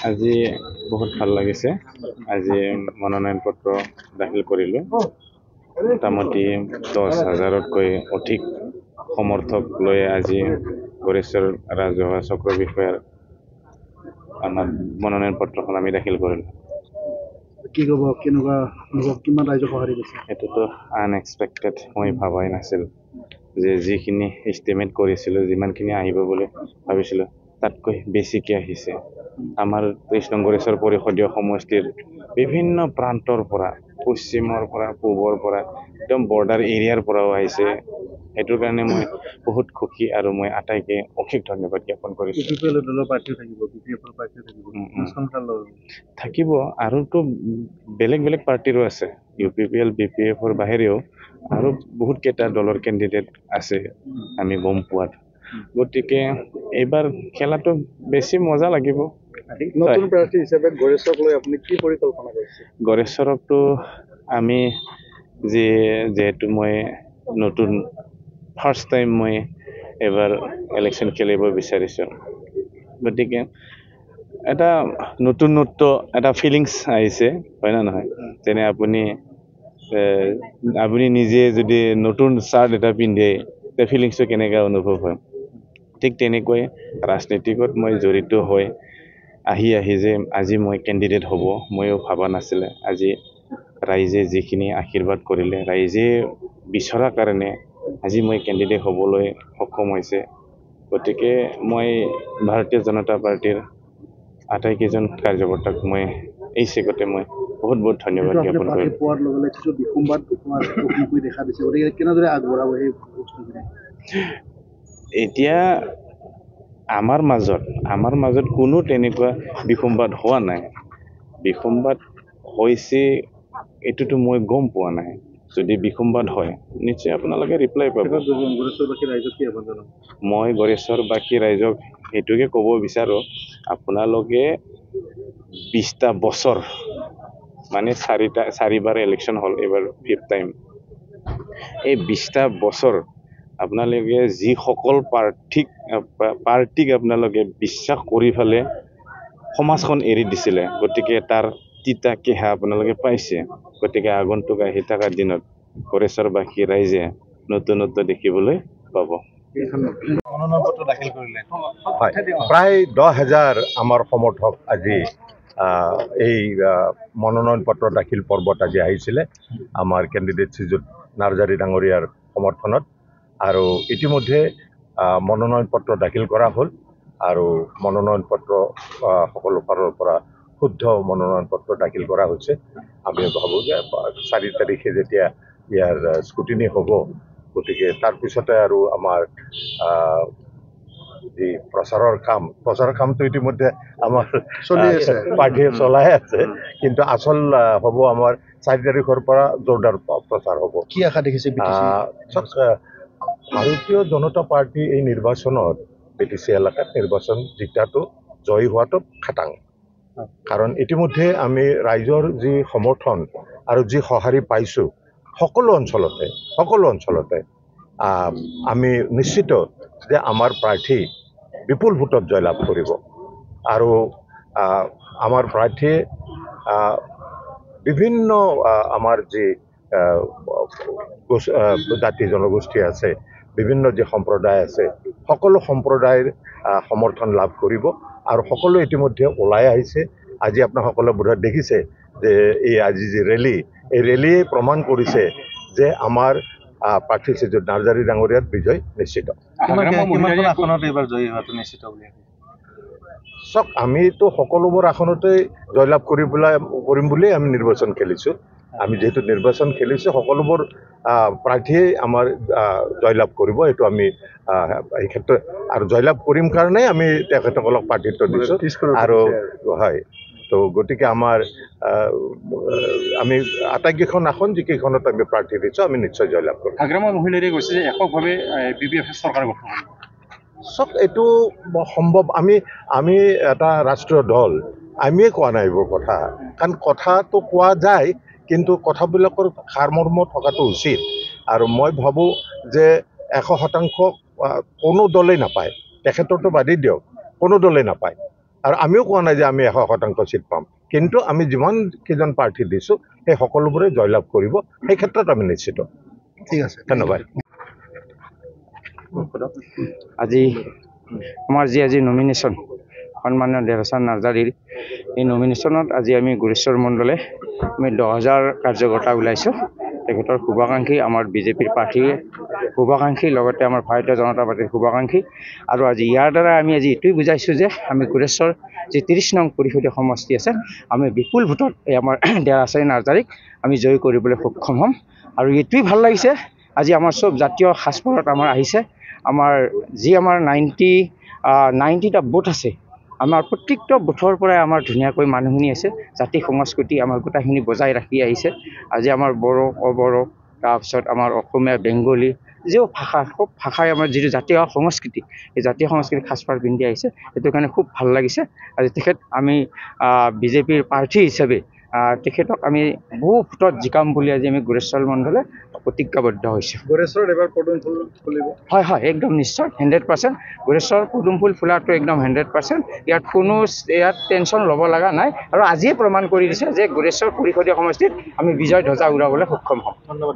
আজি বহুত ভাল লাগিছে। আজি মনোনয়ন পত্ৰ দাখিল কৰিলোঁ। মোটামুটি 10,000তকৈ অধিক সমৰ্থক লৈ আজি গড়েশ্বৰ ৰাজহুৱা চক্ৰ বিষয়াৰ আমাৰ মনোনয়ন পত্ৰখন আমি দাখিল কৰিলোঁ। কি ক'ব, কেনেকুৱা অনুভৱ, কিমান ৰাইজক সঁহাৰি দিছে? এইটোতো আনএক্সপেক্টেড, মই ভাবাই নাছিলোঁ যে যিখিনি এষ্টিমেট কৰিছিলোঁ, যিমানখিনি আহিব বুলি ভাবিছিলোঁ তাতকৈ বেছিকৈ আহিছে। আমাৰ 23 নং গড়েশ্বৰ পৰিষদীয় সমষ্টিৰ বিভিন্ন প্ৰান্তৰ পৰা, পশ্চিমৰ পৰা, পূবৰ পৰা, একদম বৰ্ডাৰ এৰিয়াৰ পৰাও আহিছে। সেইটোৰ কাৰণে মই বহুত সুখী আৰু মই আটাইকে অশেষ ধন্যবাদ জ্ঞাপন কৰিছোঁ। থাকিব আৰুতো বেলেগ বেলেগ পাৰ্টিৰো আছে, UPPL BPFৰ বাহিৰেও আৰু বহুত কেইটা দলৰ কেণ্ডিডেট আছে আমি গম পোৱাত। গতিকে এইবাৰ খেলাটো বেছি মজা লাগিব। নতুন প্ৰাৰ্থী হিচাপে গড়েশ্বৰক লৈ আপুনি কি পৰিকল্পনা কৰিছে? গড়েশ্বৰকতো আমি যিহেতু মই নতুন ফাৰ্ষ্ট টাইম মই এবাৰ ইলেকশ্যন খেলিব বিচাৰিছোঁ, গতিকে এটা নতুনত্ব এটা ফিলিংছ আহিছে, হয় না নহয়? যেনে আপুনি নিজে যদি নতুন চাৰ্ট এটা পিন্ধে তে ফিলিংছটো কেনেকৈ অনুভৱ হয়, ঠিক তেনেকৈ ৰাজনীতিকত মই জড়িত হৈ আহি যে আজি মই কেণ্ডিডেট হ'ব ময়ো ভবা নাছিলে। আজি ৰাইজে যিখিনি আশীৰ্বাদ কৰিলে, ৰাইজে বিচৰা কাৰণে আজি মই কেণ্ডিডেট হ'বলৈ সক্ষম হৈছে। গতিকে মই ভাৰতীয় জনতা পাৰ্টিৰ আটাইকেইজন কাৰ্যকৰ্তাক মই এই চেগতে মই বহুত বহুত ধন্যবাদ জ্ঞাপন কৰিলোঁ। এতিয়া আমাৰ মাজত কোনো তেনেকুৱা বিসম্বাদ হোৱা নাই। বিসম্বাদ হৈছে এইটোতো মই গম পোৱা নাই। যদি বিসম্বাদ হয় নিশ্চয় আপোনালোকে ৰিপ্লাই পাব। মই গড়েশ্বৰবাসী ৰাইজক সেইটোকে ক'ব বিচাৰোঁ, আপোনালোকে 20টা বছৰ মানে চাৰিবাৰ ইলেকশ্যন হ'ল, এইবাৰ 5th টাইম। এই 20টা বছৰ আপোনালোকে যিসকল পাৰ্টিক আপোনালোকে বিশ্বাস কৰি পেলাই সমাজখন এৰি দিছিলে, গতিকে তাৰ তিতা কেহা আপোনালোকে পাইছে। গতিকে আগন্তুক আহি থকা দিনত গড়েশ্বৰবাসী ৰাইজে নতুনত্ব দেখিবলৈ পাব। মনোনয়ন পত্ৰ দাখিল কৰিলে প্ৰায় 10,000 আমাৰ সমৰ্থক আজি এই মনোনয়ন পত্ৰ দাখিল পৰ্বত আজি আহিছিলে আমাৰ কেণ্ডিডেট শ্ৰীযুত নাৰ্জাৰী ডাঙৰীয়াৰ সমৰ্থনত। আৰু ইতিমধ্যে মনোনয়ন পত্ৰ দাখিল কৰা হ'ল আৰু মনোনয়ন পত্ৰ সকলো ফালৰ পৰা শুদ্ধ মনোনয়ন পত্ৰ দাখিল কৰা হৈছে। আমি ভাবোঁ যে 4 তাৰিখে যেতিয়া ইয়াৰ স্কুটিনি হ'ব, গতিকে তাৰপিছতে আৰু আমাৰ যি প্ৰচাৰৰ কামটো ইতিমধ্যে আমাৰ পাৰ্টিয়ে চলাই আছে, কিন্তু আচল হ'ব আমাৰ 4 তাৰিখৰ পৰা জোৰদাৰ প্ৰচাৰ হ'ব। কি আশা দেখিছে? ভাৰতীয় জনতা পাৰ্টি এই নিৰ্বাচনত BTC এলেকাত নিৰ্বাচন জিকাটো জয়ী হোৱাটো খাটাং। কাৰণ ইতিমধ্যে আমি ৰাইজৰ যি সমৰ্থন আৰু যি সঁহাৰি পাইছোঁ সকলো অঞ্চলতে আমি নিশ্চিত যে আমাৰ প্ৰাৰ্থী বিপুল ভোটত জয়লাভ কৰিব। আৰু আমাৰ প্ৰাৰ্থীয়ে বিভিন্ন আমাৰ যি জাতি জনগোষ্ঠী আছে, বিভিন্ন যি সম্প্ৰদায় আছে, সকলো সম্প্ৰদায়ৰ সমৰ্থন লাভ কৰিব। আৰু সকলো ইতিমধ্যে ওলাই আহিছে। আজি আপোনাসকলে বোধহয় দেখিছে যে আজি যি ৰেলী, এই ৰেলীয়ে প্ৰমাণ কৰিছে যে আমাৰ প্ৰাৰ্থী শ্ৰীযুত নাৰ্জাৰী ডাঙৰীয়াৰ বিজয় নিশ্চিত। চাওক, আমিতো সকলোবোৰ আসনতে জয়লাভ কৰিম বুলিয়েই আমি নিৰ্বাচন খেলিছোঁ। আমি যিহেতু নিৰ্বাচন খেলিছোঁ, সকলোবোৰ প্ৰাৰ্থীয়ে আমাৰ জয়লাভ কৰিব, এইটো আমি এই ক্ষেত্ৰত আৰু জয়লাভ কৰিম কাৰণেই আমি তেখেতসকলক প্ৰাৰ্থিত্ব দিছোঁ। আৰু হয়, তো গতিকে আমি আটাইকেইখন আসন যিকেইখনত আমি প্ৰাৰ্থী দিছোঁ আমি নিশ্চয় জয়লাভ কৰিম। মহিলাৰীয়ে কৈছে যে এককভাৱে BPF চৰকাৰ গঠন কৰিব। চব এইটো সম্ভৱ। আমি এটা ৰাষ্ট্ৰীয় দল, আমিয়ে কোৱা নাই এইবোৰ কথা। কাৰণ কথাটো কোৱা যায়, কিন্তু কথাবিলাকৰ সাৰমৰ্ম থকাটো উচিত। আৰু মই ভাবোঁ যে 100% কোনো দলেই নাপায়, তেখেতৰতো বাদেই দিয়ক, কোনো দলেই নাপায়। আৰু আমিও কোৱা নাই যে আমি 100% চিট পাম, কিন্তু আমি যিমান কেইজন প্ৰাৰ্থী দিছোঁ সেই সকলোবোৰে জয়লাভ কৰিব, সেই ক্ষেত্ৰত আমি নিশ্চিত। ঠিক আছে, ধন্যবাদ। আজি আমাৰ আজি নমিনেশ্যন সন্মানীয় দেৱচান নাৰ্জাৰীৰ এই নমিনেশ্যনত আজি আমি গুৰেশ্বৰ মণ্ডলে আমি 10,000 কাৰ্যকৰ্তা ওলাইছোঁ। তেখেতৰ শুভাকাংক্ষী আমাৰ বিজেপিৰ প্ৰাৰ্থীয়ে শুভাকাংক্ষী, লগতে আমাৰ ভাৰতীয় জনতা পাৰ্টীৰ শুভাকাংক্ষী। আৰু আজি ইয়াৰ দ্বাৰা আমি আজি এইটোৱে বুজাইছোঁ যে আমি গুৰেশ্বৰ যি 30 নং পৰিষদীয় সমষ্টি আছে, আমি বিপুল ভোটত এই আমাৰ দেৱাচান নাৰ্জাৰীক আমি জয় কৰিবলৈ সক্ষম হ'ম। আৰু এইটোৱেই ভাল লাগিছে, আজি আমাৰ চব জাতীয় সাজপাৰত আমাৰ আহিছে। আমাৰ যি আমাৰ 90টা বুথ আছে, আমাৰ প্ৰত্যেকটো বুথৰ পৰাই আমাৰ ধুনীয়াকৈ মানুহখিনি আছে, জাতি সংস্কৃতি আমাৰ গোটেইখিনি বজাই ৰাখি আহিছে। আজি আমাৰ বড়ো, অবড়ো, তাৰপিছত আমাৰ অসমীয়া, বেংগলী, যিও ভাষা, সব ভাষাই আমাৰ যিটো জাতীয় সংস্কৃতি, এই জাতীয় সংস্কৃতিক সাজপাৰ পিন্ধি আহিছে। সেইটো কাৰণে খুব ভাল লাগিছে। আজি তেখেত আমি বিজেপিৰ প্ৰাৰ্থী হিচাপে তেখেতক আমি বহু ভোটত জিকাম বুলি আজি আমি গুৰেশ্বৰ মণ্ডলে প্ৰতিজ্ঞাবদ্ধ হৈছোঁ। গড়েশ্বৰত এবাৰ পদুম ফুল ফুলিব। হয় হয়, একদম নিশ্চয় 100%। গুৰেশ্বৰ পদুম ফুল ফুলাটো একদম 100%। ইয়াত টেনশ্যন ল'ব লগা নাই। আৰু আজিয়ে প্ৰমাণ কৰি দিছে যে গুৰেশ্বৰ পৰিষদীয় সমষ্টিত আমি বিজয় ধ্বজা উৰাবলৈ সক্ষম হ'ম। ধন্যবাদ।